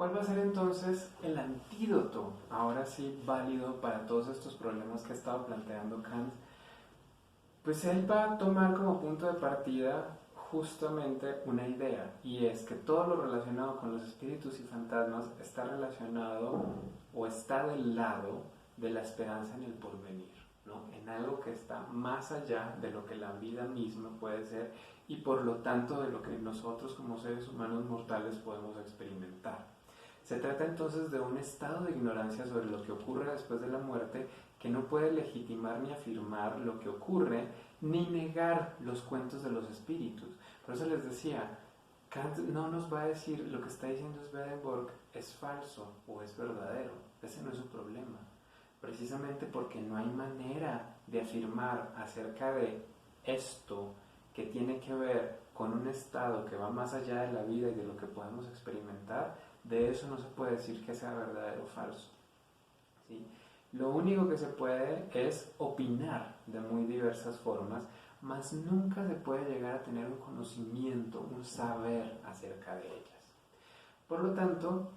¿Cuál va a ser entonces el antídoto, ahora sí válido para todos estos problemas que ha estado planteando Kant? Pues él va a tomar como punto de partida justamente una idea, y es que todo lo relacionado con los espíritus y fantasmas está relacionado o está del lado de la esperanza en el porvenir, ¿no? En algo que está más allá de lo que la vida misma puede ser y por lo tanto de lo que nosotros como seres humanos mortales podemos experimentar. Se trata entonces de un estado de ignorancia sobre lo que ocurre después de la muerte que no puede legitimar ni afirmar lo que ocurre ni negar los cuentos de los espíritus. Por eso les decía, Kant no nos va a decir lo que está diciendo Swedenborg es falso o es verdadero. Ese no es su problema. Precisamente porque no hay manera de afirmar acerca de esto que tiene que ver con un estado que va más allá de la vida y de lo que podemos experimentar, de eso no se puede decir que sea verdadero o falso. ¿Sí? Lo único que se puede es opinar de muy diversas formas, mas nunca se puede llegar a tener un conocimiento, un saber acerca de ellas. Por lo tanto,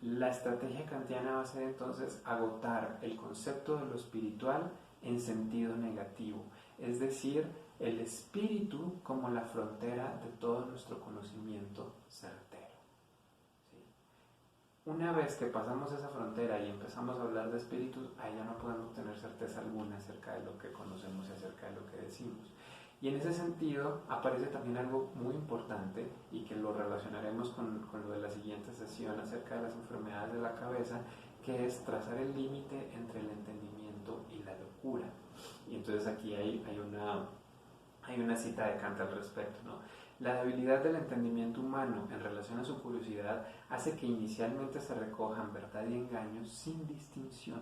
la estrategia kantiana va a ser entonces agotar el concepto de lo espiritual en sentido negativo, es decir, el espíritu como la frontera de todo nuestro conocimiento certero. Una vez que pasamos esa frontera y empezamos a hablar de espíritus, ahí ya no podemos tener certeza alguna acerca de lo que conocemos y acerca de lo que decimos. Y en ese sentido aparece también algo muy importante y que lo relacionaremos con lo de la siguiente sesión acerca de las enfermedades de la cabeza, que es trazar el límite entre el entendimiento y la locura. Y entonces aquí hay una cita de Kant al respecto, ¿no? La debilidad del entendimiento humano en relación a su curiosidad hace que inicialmente se recojan verdad y engaño sin distinción.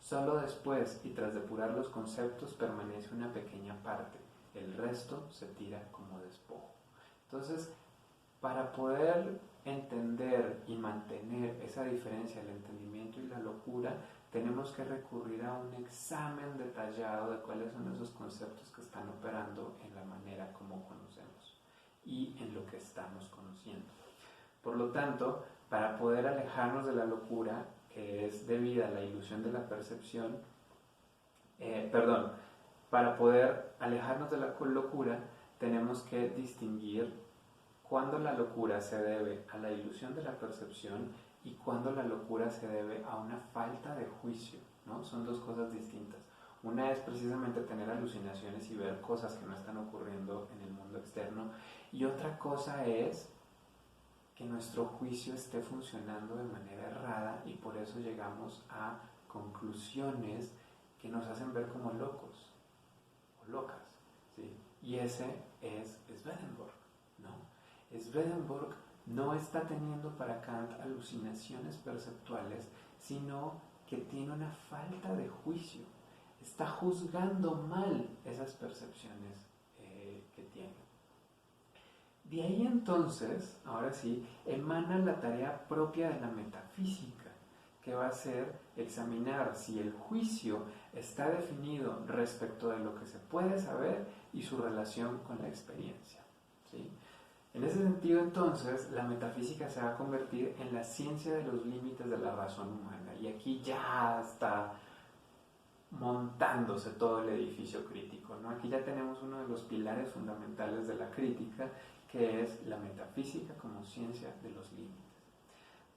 Solo después y tras depurar los conceptos permanece una pequeña parte. El resto se tira como despojo. Entonces, para poder entender y mantener esa diferencia, el entendimiento y la locura, tenemos que recurrir a un examen detallado de cuáles son esos conceptos que están operando en la manera como conocemos y en lo que estamos conociendo. Por lo tanto, para poder alejarnos de la locura, que es debida a la ilusión de la percepción, para poder alejarnos de la locura, tenemos que distinguir cuándo la locura se debe a la ilusión de la percepción y cuándo la locura se debe a una falta de juicio, ¿no? Son dos cosas distintas. Una es precisamente tener alucinaciones y ver cosas que no están ocurriendo en el mundo externo, y otra cosa es que nuestro juicio esté funcionando de manera errada y por eso llegamos a conclusiones que nos hacen ver como locos o locas, ¿sí? Y ese es Swedenborg, ¿no? Swedenborg no está teniendo para Kant alucinaciones perceptuales, sino que tiene una falta de juicio. Está juzgando mal esas percepciones que tiene. De ahí entonces, ahora sí, emana la tarea propia de la metafísica, que va a ser examinar si el juicio está definido respecto de lo que se puede saber y su relación con la experiencia, ¿sí? En ese sentido, entonces, la metafísica se va a convertir en la ciencia de los límites de la razón humana. Y aquí ya está montándose todo el edificio crítico, ¿no? Aquí ya tenemos uno de los pilares fundamentales de la crítica, que es la metafísica como ciencia de los límites,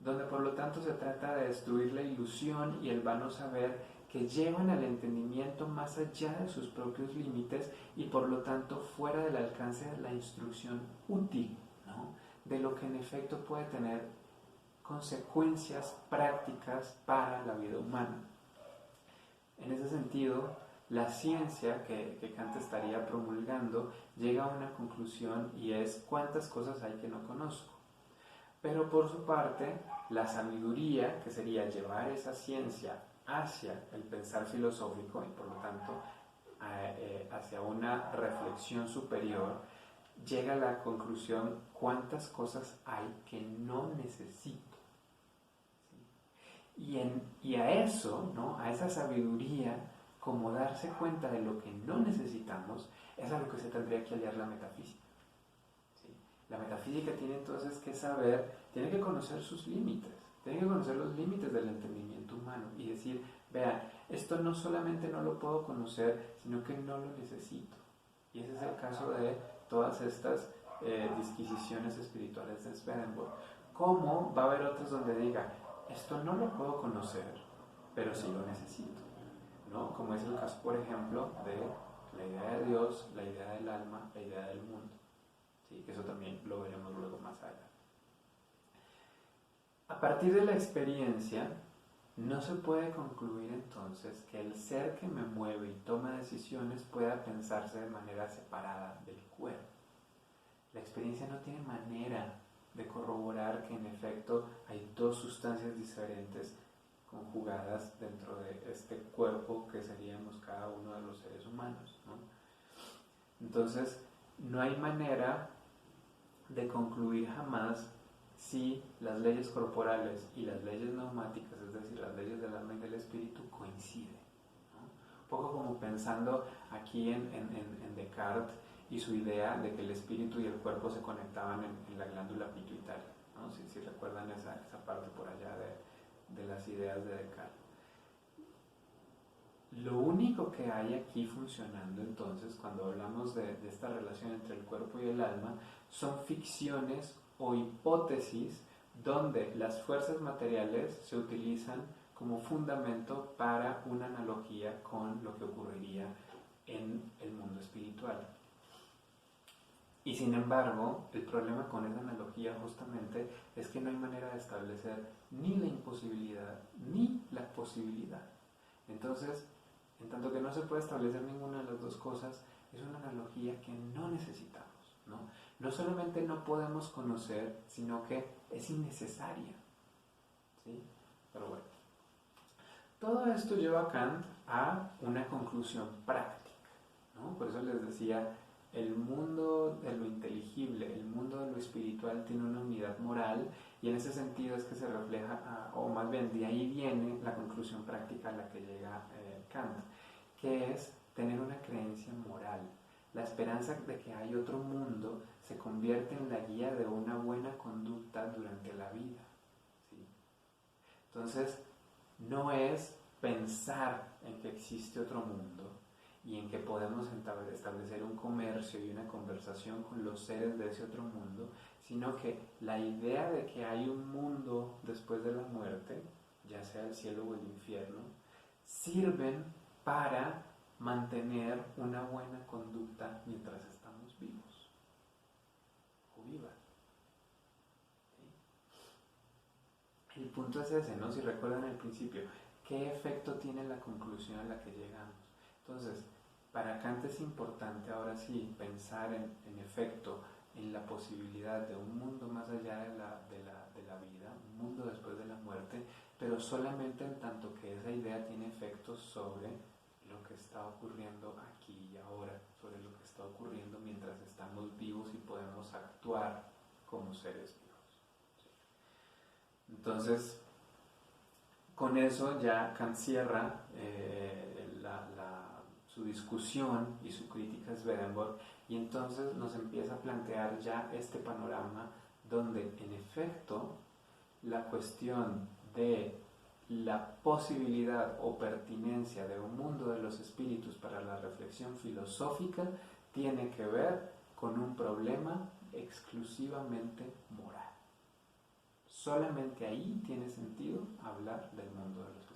donde por lo tanto se trata de destruir la ilusión y el vano saber que llevan al entendimiento más allá de sus propios límites y por lo tanto fuera del alcance de la instrucción útil, ¿no? De lo que en efecto puede tener consecuencias prácticas para la vida humana. En ese sentido, la ciencia que Kant estaría promulgando llega a una conclusión, y es cuántas cosas hay que no conozco. Pero por su parte, la sabiduría, que sería llevar esa ciencia hacia el pensar filosófico y por lo tanto hacia una reflexión superior, llega a la conclusión cuántas cosas hay que no necesito. Y a eso, ¿no? A esa sabiduría, como darse cuenta de lo que no necesitamos, es a lo que se tendría que aliar la metafísica. ¿Sí? La metafísica física tiene entonces que saber, tiene que conocer sus límites, tiene que conocer los límites del entendimiento humano y decir, vea, esto no solamente no lo puedo conocer, sino que no lo necesito. Y ese es el caso de todas estas disquisiciones espirituales de Swedenborg. ¿Cómo va a haber otras donde diga, esto no lo puedo conocer, pero sí lo necesito? ¿No? Como es el caso, por ejemplo, de la idea de Dios, la idea del alma, la idea del mundo. ¿Sí? Que eso también lo veremos luego más adelante. A partir de la experiencia, no se puede concluir entonces que el ser que me mueve y toma decisiones pueda pensarse de manera separada del cuerpo. La experiencia no tiene manera de corroborar que en efecto hay dos sustancias diferentes conjugadas dentro de este cuerpo que seríamos cada uno de los seres humanos, ¿no? Entonces, no hay manera de concluir jamás si las leyes corporales y las leyes neumáticas, es decir, las leyes del alma y del espíritu, coinciden, ¿no? Un poco como pensando aquí en Descartes y su idea de que el espíritu y el cuerpo se conectaban en la glándula pituitaria, ¿no? Si recuerdan esa parte por allá de las ideas de Descartes. Lo único que hay aquí funcionando entonces, cuando hablamos de esta relación entre el cuerpo y el alma, son ficciones o hipótesis donde las fuerzas materiales se utilizan como fundamento para una analogía con lo que ocurriría en el mundo espiritual. Y sin embargo, el problema con esa analogía justamente es que no hay manera de establecer ni la imposibilidad ni la posibilidad. Entonces, en tanto que no se puede establecer ninguna de las dos cosas, es una analogía que no necesitamos, ¿no? No solamente no podemos conocer, sino que es innecesaria, ¿sí? Pero bueno, todo esto lleva a Kant a una conclusión práctica, ¿no? Por eso les decía, el mundo de lo inteligible, el mundo de lo espiritual tiene una unidad moral y en ese sentido es que se refleja, o más bien de ahí viene la conclusión práctica a la que llega Kant, que es tener una creencia moral. La esperanza de que hay otro mundo se convierte en la guía de una buena conducta durante la vida, ¿sí? Entonces, no es pensar en que existe otro mundo y en que podemos establecer un comercio y una conversación con los seres de ese otro mundo, sino que la idea de que hay un mundo después de la muerte, ya sea el cielo o el infierno, sirven para mantener una buena conducta mientras estamos vivos o vivas. ¿Sí? El punto es ese, ¿no? Si recuerdan al principio, ¿qué efecto tiene la conclusión a la que llegamos? Entonces, para Kant es importante ahora sí pensar en efecto en la posibilidad de un mundo más allá de la vida, un mundo después de la muerte, pero solamente en tanto que esa idea tiene efectos sobre lo que está ocurriendo aquí y ahora, sobre lo que está ocurriendo mientras estamos vivos y podemos actuar como seres vivos. Entonces, con eso ya Kant cierra su discusión y su crítica a Swedenborg y entonces nos empieza a plantear ya este panorama donde en efecto la cuestión de la posibilidad o pertinencia de un mundo de los espíritus para la reflexión filosófica tiene que ver con un problema exclusivamente moral. Solamente ahí tiene sentido hablar del mundo de los espíritus.